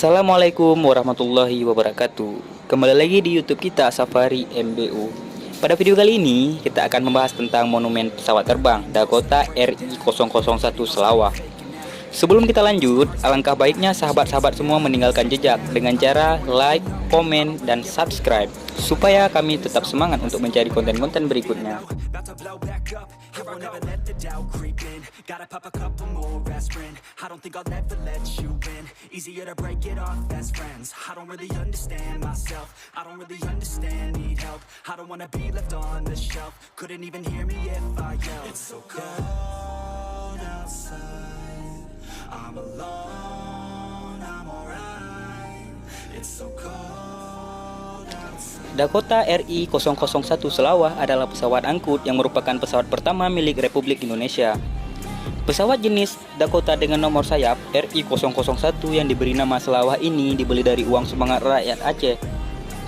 Assalamualaikum warahmatullahi wabarakatuh. Kembali lagi di YouTube kita Safari MBU. Pada video kali ini kita akan membahas tentang monumen pesawat terbang Dakota RI-001 Selawah. Sebelum kita lanjut, alangkah baiknya sahabat-sahabat semua meninggalkan jejak dengan cara like, komen, dan subscribe supaya kami tetap semangat untuk mencari konten-konten berikutnya. I'm alone, I'm alright. It's so cold outside. Dakota RI-001 Selawah adalah pesawat angkut yang merupakan pesawat pertama milik Republik Indonesia. Pesawat jenis Dakota dengan nomor sayap RI-001 yang diberi nama Selawah ini dibeli dari uang sumbangan rakyat Aceh.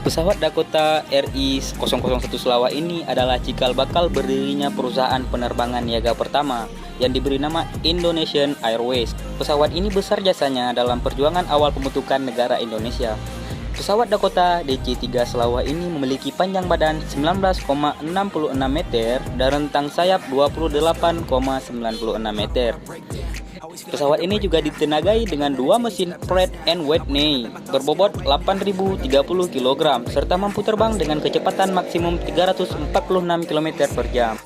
Pesawat Dakota RI-001 Selawah ini adalah cikal bakal berdirinya perusahaan penerbangan niaga pertama yang diberi nama Indonesian Airways. Pesawat ini besar jasanya dalam perjuangan awal pembentukan negara Indonesia. Pesawat Dakota DC-3 Selawah ini memiliki panjang badan 19,66 meter dan rentang sayap 28,96 meter. Pesawat ini juga ditenagai dengan dua mesin Pratt & Whitney berbobot 8.030 kg serta mampu terbang dengan kecepatan maksimum 346 km per jam.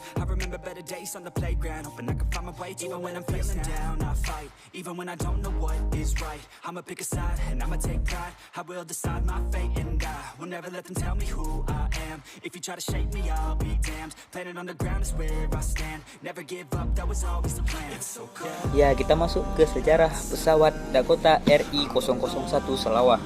Ya, kita masuk ke sejarah pesawat Dakota RI-001 Selawah.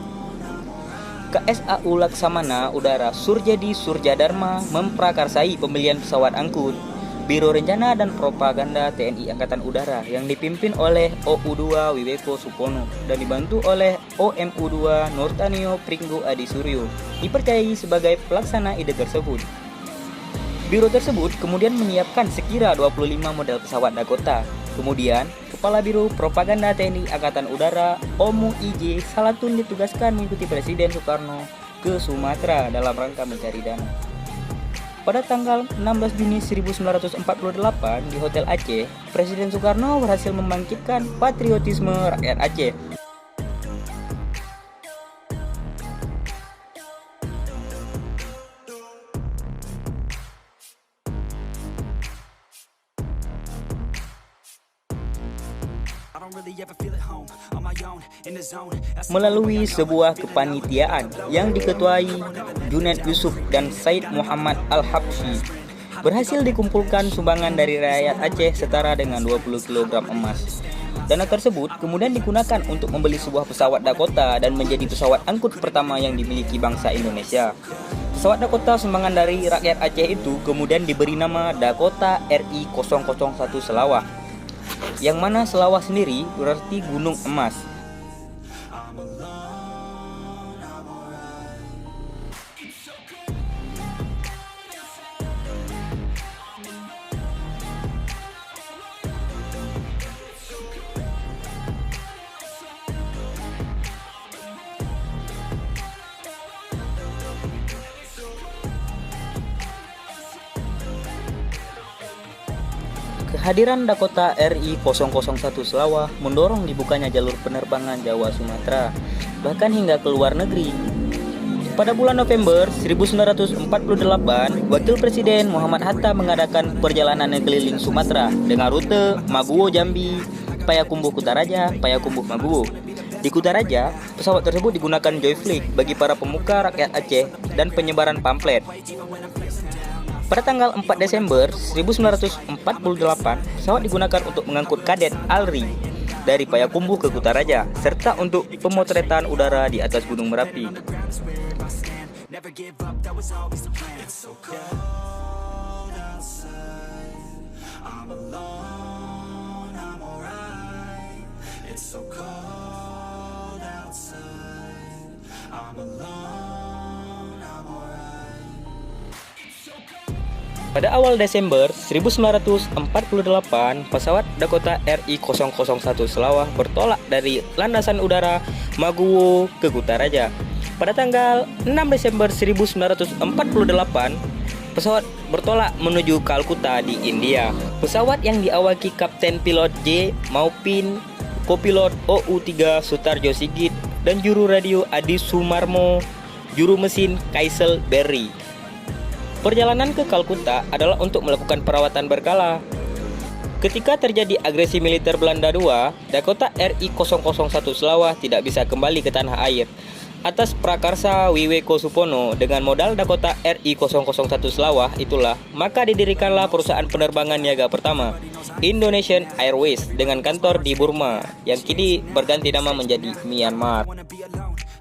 KSAU Laksamana Udara Surjadi Surjadharma memprakarsai pembelian pesawat angkut Biro Rencana dan Propaganda TNI Angkatan Udara yang dipimpin oleh OU-2 Wiweko Supono dan dibantu oleh OMU-2 Nurtanio Pringgo Adi Suryo, dipercayai sebagai pelaksana ide tersebut. Biro tersebut kemudian menyiapkan sekira 25 model pesawat Dakota. Kemudian, Kepala Biro Propaganda TNI Angkatan Udara OMU IJ Salatun ditugaskan mengikuti Presiden Soekarno ke Sumatera dalam rangka mencari dana. Pada tanggal 16 Juni 1948 di Hotel Aceh, Presiden Soekarno berhasil membangkitkan patriotisme rakyat Aceh. Melalui sebuah kepanitiaan yang diketuai Junaid Yusuf dan Said Muhammad Al-Habsyi, berhasil dikumpulkan sumbangan dari rakyat Aceh setara dengan 20 kg emas. Dana tersebut kemudian digunakan untuk membeli sebuah pesawat Dakota dan menjadi pesawat angkut pertama yang dimiliki bangsa Indonesia. Pesawat Dakota sumbangan dari rakyat Aceh itu kemudian diberi nama Dakota RI-001 Selawah, yang mana Selawah sendiri berarti gunung emas. Kehadiran Dakota RI-001 Selawah mendorong dibukanya jalur penerbangan Jawa-Sumatera, bahkan hingga ke luar negeri. Pada bulan November 1948, Wakil Presiden Muhammad Hatta mengadakan perjalanan keliling Sumatera dengan rute Maguwo Jambi, Payakumbuh Kutaraja, Payakumbuh Maguwo. Di Kutaraja, pesawat tersebut digunakan joyflight bagi para pemuka rakyat Aceh dan penyebaran pamflet. Pada tanggal 4 Desember 1948, pesawat digunakan untuk mengangkut kadet Alri dari Payakumbuh ke Kutaraja, serta untuk pemotretan udara di atas Gunung Merapi. Pada awal Desember 1948, pesawat Dakota RI-001 Selawah bertolak dari landasan udara Maguwo ke Kutaraja. Pada tanggal 6 Desember 1948, pesawat bertolak menuju Kalkuta di India. Pesawat yang diawaki Kapten Pilot J. Maupin, Kopilot OU-3 Sutarjo Sigit, dan juru radio Adi Sumarmo, juru mesin Kaisel Berry. Perjalanan ke Kalkuta adalah untuk melakukan perawatan berkala. Ketika terjadi agresi militer Belanda II, Dakota RI-001 Selawah tidak bisa kembali ke tanah air. Atas prakarsa Wiweko Supono dengan modal Dakota RI-001 Selawah itulah, maka didirikanlah perusahaan penerbangan niaga pertama, Indonesian Airways, dengan kantor di Burma, yang kini berganti nama menjadi Myanmar.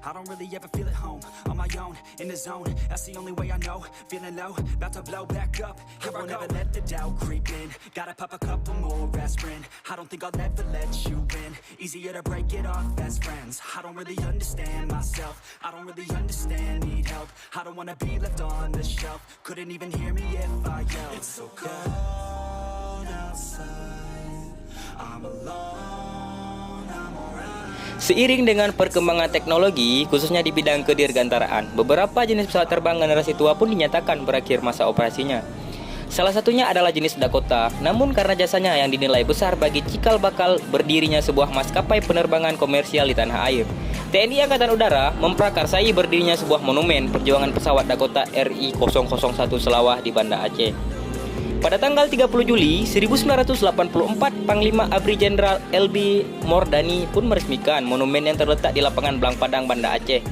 I don't really ever feel at home, on my own, in the zone, that's the only way I know, feeling low, about to blow back up, here I never let the doubt creep in, gotta pop a couple more aspirin, I don't think I'll ever let you in, easier to break it off best friends, I don't really understand myself, I don't really understand, need help, I don't wanna be left on the shelf, couldn't even hear me if I yelled, it's so cold outside, I'm alone, I'm alright. Seiring dengan perkembangan teknologi, khususnya di bidang kedirgantaraan, beberapa jenis pesawat terbang generasi tua pun dinyatakan berakhir masa operasinya. Salah satunya adalah jenis Dakota, namun karena jasanya yang dinilai besar bagi cikal bakal berdirinya sebuah maskapai penerbangan komersial di tanah air, TNI Angkatan Udara memprakarsai berdirinya sebuah monumen perjuangan pesawat Dakota RI-001 Selawah di Banda Aceh. Pada tanggal 30 Juli 1984, Panglima Abri Jenderal LB Mordani pun meresmikan monumen yang terletak di lapangan Blang Padang, Banda Aceh.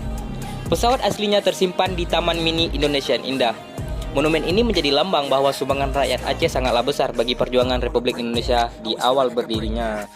Pesawat aslinya tersimpan di Taman Mini Indonesian Indah. Monumen ini menjadi lambang bahwa sumbangan rakyat Aceh sangatlah besar bagi perjuangan Republik Indonesia di awal berdirinya.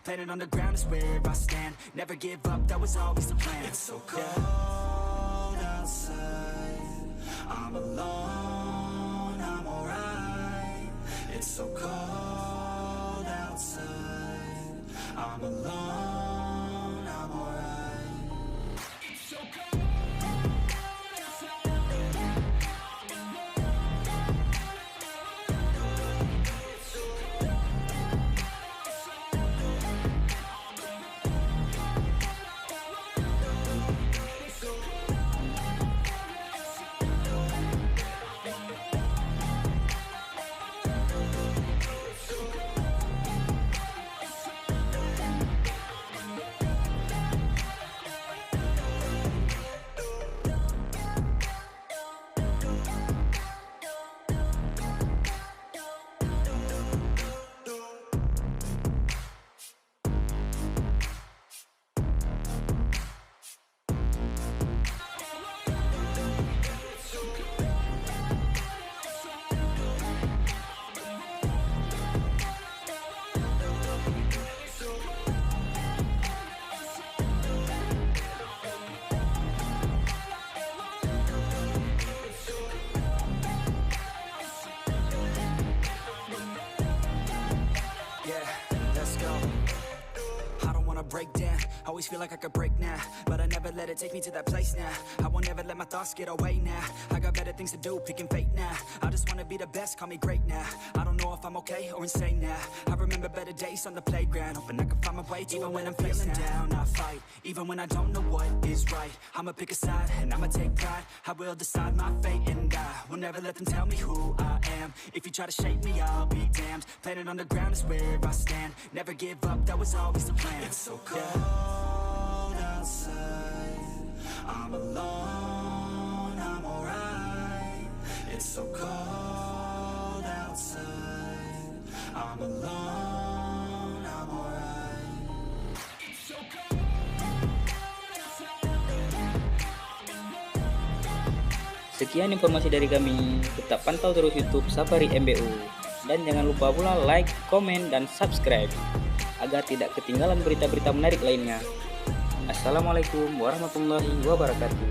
Planet on the ground is where I stand. Never give up, that was always the plan. It's so cold outside, I'm alone, I'm alright. It's so cold outside, I'm alone, I'm alright. It's so cold. Break down, always feel like I could break now, but I never let it take me to that place now. I won't ever let my thoughts get away now. I got better things to do, picking fate now. I just wanna be the best, call me great now. I don't know if I'm okay or insane now. I remember better days on the playground, hoping I can find my way. Even when I'm feeling down, I fight. Even when I don't know what is right, I'ma pick a side and I'ma take pride. I will decide my fate and I will never let them tell me who I am. If you try to shake me, I'll be damned. Planet on the ground is where I stand. Never give up, that was always the plan. It's so cold outside, I'm alone, I'm alright. It's so cold outside, I'm alone, I'm alright. It's so cold. Sekian informasi dari kami. Tetap pantau terus YouTube Safari MBU. Dan jangan lupa pula like, komen, dan subscribe agar agar tidak ketinggalan berita-berita menarik lainnya. Assalamualaikum warahmatullahi wabarakatuh.